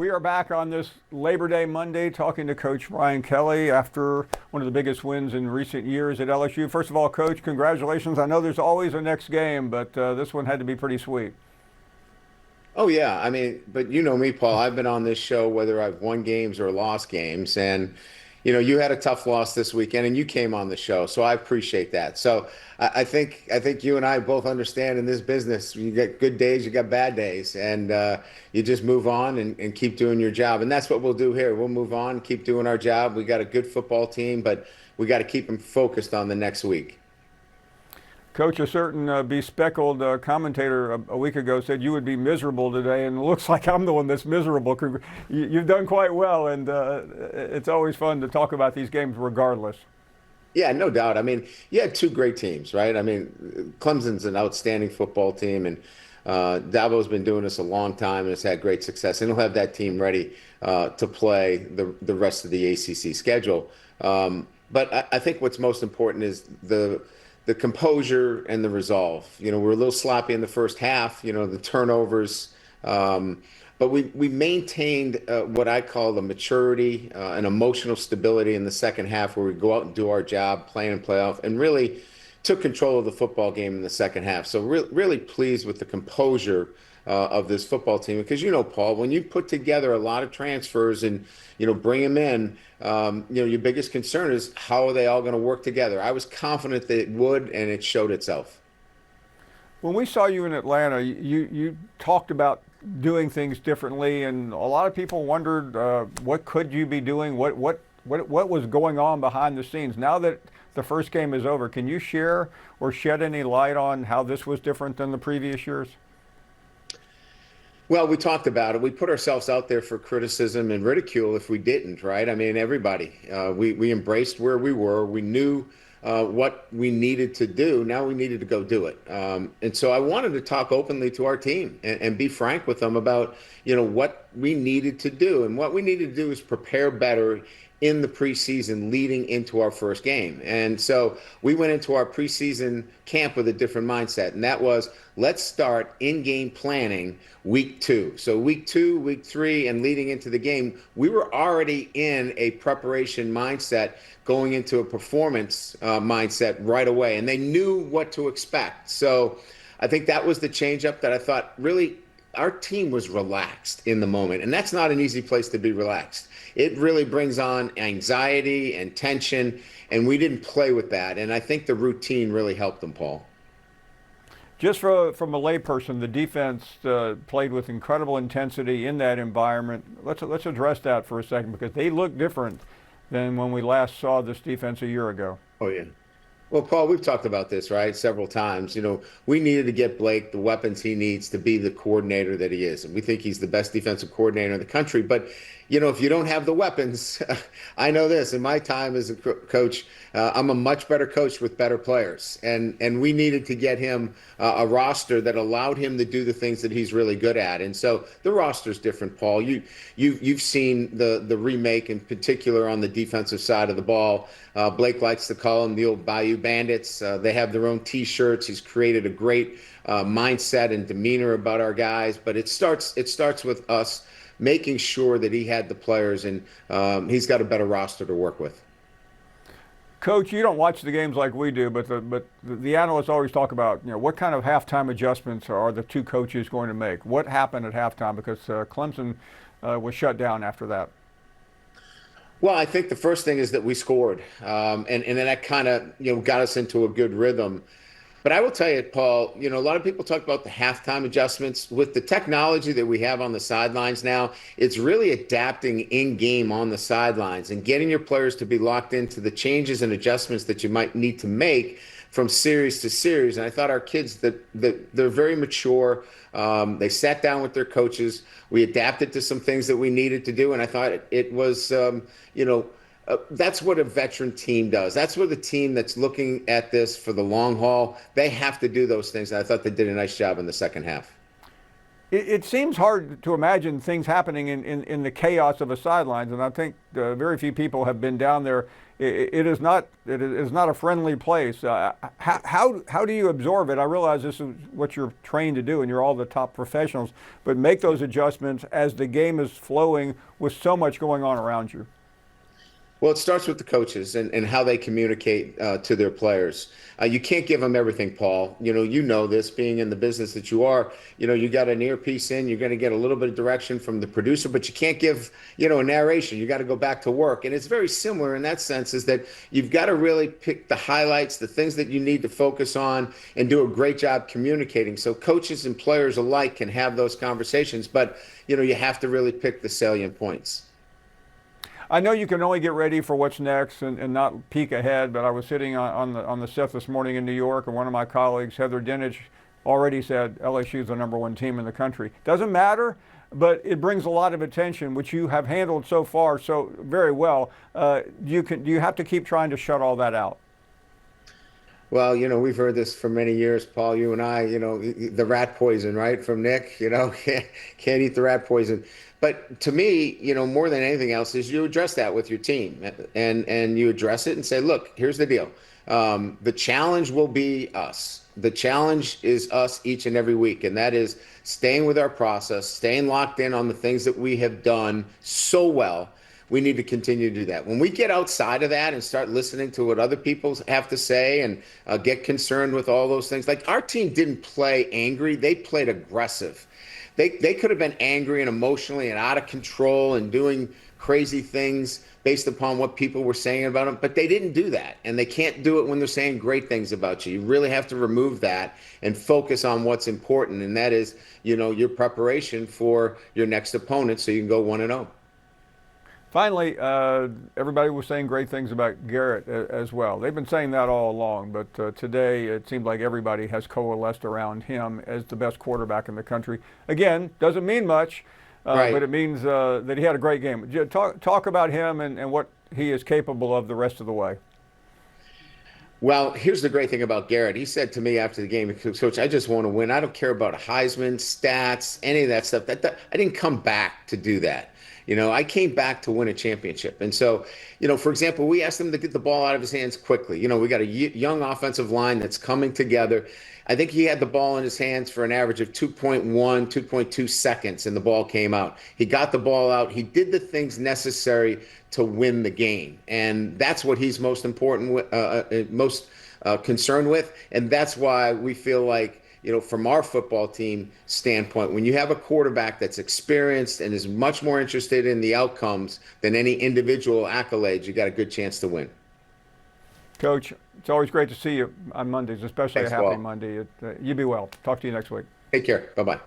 We are back on this Labor Day Monday talking to Coach Brian Kelly after one of the biggest wins in recent years at LSU. First of all, Coach, congratulations. I know there's always a next game, but this one had to be pretty sweet. Oh yeah, I mean, but you know me, Paul. I've been on this show whether I've won games or lost games, and you had a tough loss this weekend, and you came on the show, so I appreciate that. So I think you and I both understand in this business, you get good days, you got bad days, and you just move on and keep doing your job, and that's what we'll do here. We'll move on, keep doing our job. We got a good football team, but we got to keep them focused on the next week. Coach, a certain bespectacled commentator a week ago said you would be miserable today, and it looks like I'm the one that's miserable. You've done quite well, and it's always fun to talk about these games regardless. Yeah, no doubt. I mean, you had two great teams, right? I mean, Clemson's an outstanding football team, and Davo's been doing this a long time and has had great success. And he'll have that team ready to play the rest of the ACC schedule. But I think what's most important is the composure and the resolve. We're a little sloppy in the first half. The turnovers. But we maintained what I call the maturity and emotional stability in the second half, where we go out and do our job, play in playoff, and really took control of the football game in the second half. So really pleased with the composure of this football team, because Paul, when you put together a lot of transfers and bring them in, your biggest concern is how are they all going to work together. I was confident that it would, and it showed itself. When we saw you in Atlanta, you talked about doing things differently, and a lot of people wondered what could you be doing, what was going on behind the scenes. Now that the first game is over, can you share or shed any light on how this was different than the previous years? Well, we talked about it. We put ourselves out there for criticism and ridicule if we didn't, right? I mean, everybody. We embraced where we were. We knew what we needed to do. Now we needed to go do it. And so I wanted to talk openly to our team and be frank with them about, what we needed to do. And what we needed to do is prepare better in the preseason leading into our first game. And so we went into our preseason camp with a different mindset. And that was, let's start in-game planning week 2. So week 2, week 3, and leading into the game, we were already in a preparation mindset going into a performance mindset right away. And they knew what to expect. So I think that was the change up that I thought really our team was relaxed in the moment. And that's not an easy place to be relaxed. It really brings on anxiety and tension, and we didn't play with that. And I think the routine really helped them, Paul. Just from a layperson, the defense played with incredible intensity in that environment. Let's address that for a second, because they look different than when we last saw this defense a year ago. Oh, yeah. Well, Paul, we've talked about this, right, several times. We needed to get Blake the weapons he needs to be the coordinator that he is. And we think he's the best defensive coordinator in the country. But, if you don't have the weapons, I know this. In my time as a coach, I'm a much better coach with better players. And we needed to get him a roster that allowed him to do the things that he's really good at. And so the roster's different, Paul. You've seen the remake, in particular on the defensive side of the ball. Blake likes to call them the old Bayou Bandits. They have their own T-shirts. He's created a great mindset and demeanor about our guys. But it starts with us making sure that he had the players, and he's got a better roster to work with. Coach, you don't watch the games like we do, but the analysts always talk about, what kind of halftime adjustments are the two coaches going to make? What happened at halftime? Because Clemson was shut down after that. Well, I think the first thing is that we scored, and then that kind of got us into a good rhythm. But I will tell you, Paul, a lot of people talk about the halftime adjustments. With the technology that we have on the sidelines now, it's really adapting in-game on the sidelines and getting your players to be locked into the changes and adjustments that you might need to make from series to series. And I thought our kids, that they're very mature. They sat down with their coaches. We adapted to some things that we needed to do. And I thought it was, that's what a veteran team does. That's what the team that's looking at this for the long haul, they have to do those things. And I thought they did a nice job in the second half. It seems hard to imagine things happening in the chaos of a sidelines, and I think very few people have been down there. It is not a friendly place. How do you absorb it? I realize this is what you're trained to do, and you're all the top professionals. But make those adjustments as the game is flowing with so much going on around you. Well, it starts with the coaches and how they communicate to their players. You can't give them everything, Paul. You know this, being in the business that you are. You got an earpiece in, you're going to get a little bit of direction from the producer, but you can't give, a narration. You got to go back to work. And it's very similar in that sense, is that you've got to really pick the highlights, the things that you need to focus on, and do a great job communicating. So coaches and players alike can have those conversations, but, you have to really pick the salient points. I know you can only get ready for what's next and not peek ahead, but I was sitting on the Sept this morning in New York, and one of my colleagues, Heather Dinich, already said LSU is the #1 team in the country. Doesn't matter, but it brings a lot of attention, which you have handled so far so very well. Do you have to keep trying to shut all that out? Well, we've heard this for many years, Paul, you and I, the rat poison, right? From Nick, can't eat the rat poison. But to me, more than anything else is you address that with your team, and you address it and say, look, here's the deal. The challenge will be us. The challenge is us each and every week. And that is staying with our process, staying locked in on the things that we have done so well. We need to continue to do that. When we get outside of that and start listening to what other people have to say and get concerned with all those things, like our team didn't play angry, they played aggressive. They could have been angry and emotionally and out of control and doing crazy things based upon what people were saying about them, but they didn't do that. And they can't do it when they're saying great things about you. You really have to remove that and focus on what's important, and that is, your preparation for your next opponent so you can go 1-0. Finally, everybody was saying great things about Garrett as well. They've been saying that all along, but today it seemed like everybody has coalesced around him as the best quarterback in the country. Again, doesn't mean much, Right. but it means that he had a great game. Talk about him and what he is capable of the rest of the way. Well, here's the great thing about Garrett. He said to me after the game, Coach, I just want to win. I don't care about Heisman, stats, any of that stuff. I didn't come back to do that. I came back to win a championship. And so, for example, we asked him to get the ball out of his hands quickly. We got a young offensive line that's coming together. I think he had the ball in his hands for an average of 2.1, 2.2 seconds, and the ball came out. He got the ball out. He did the things necessary to win the game. And that's what he's most concerned with. And that's why we feel like, from our football team standpoint, when you have a quarterback that's experienced and is much more interested in the outcomes than any individual accolades, you got a good chance to win. Coach, it's always great to see you on Mondays, especially Thanks, a happy Paul. Monday. You be well. Talk to you next week. Take care. Bye-bye.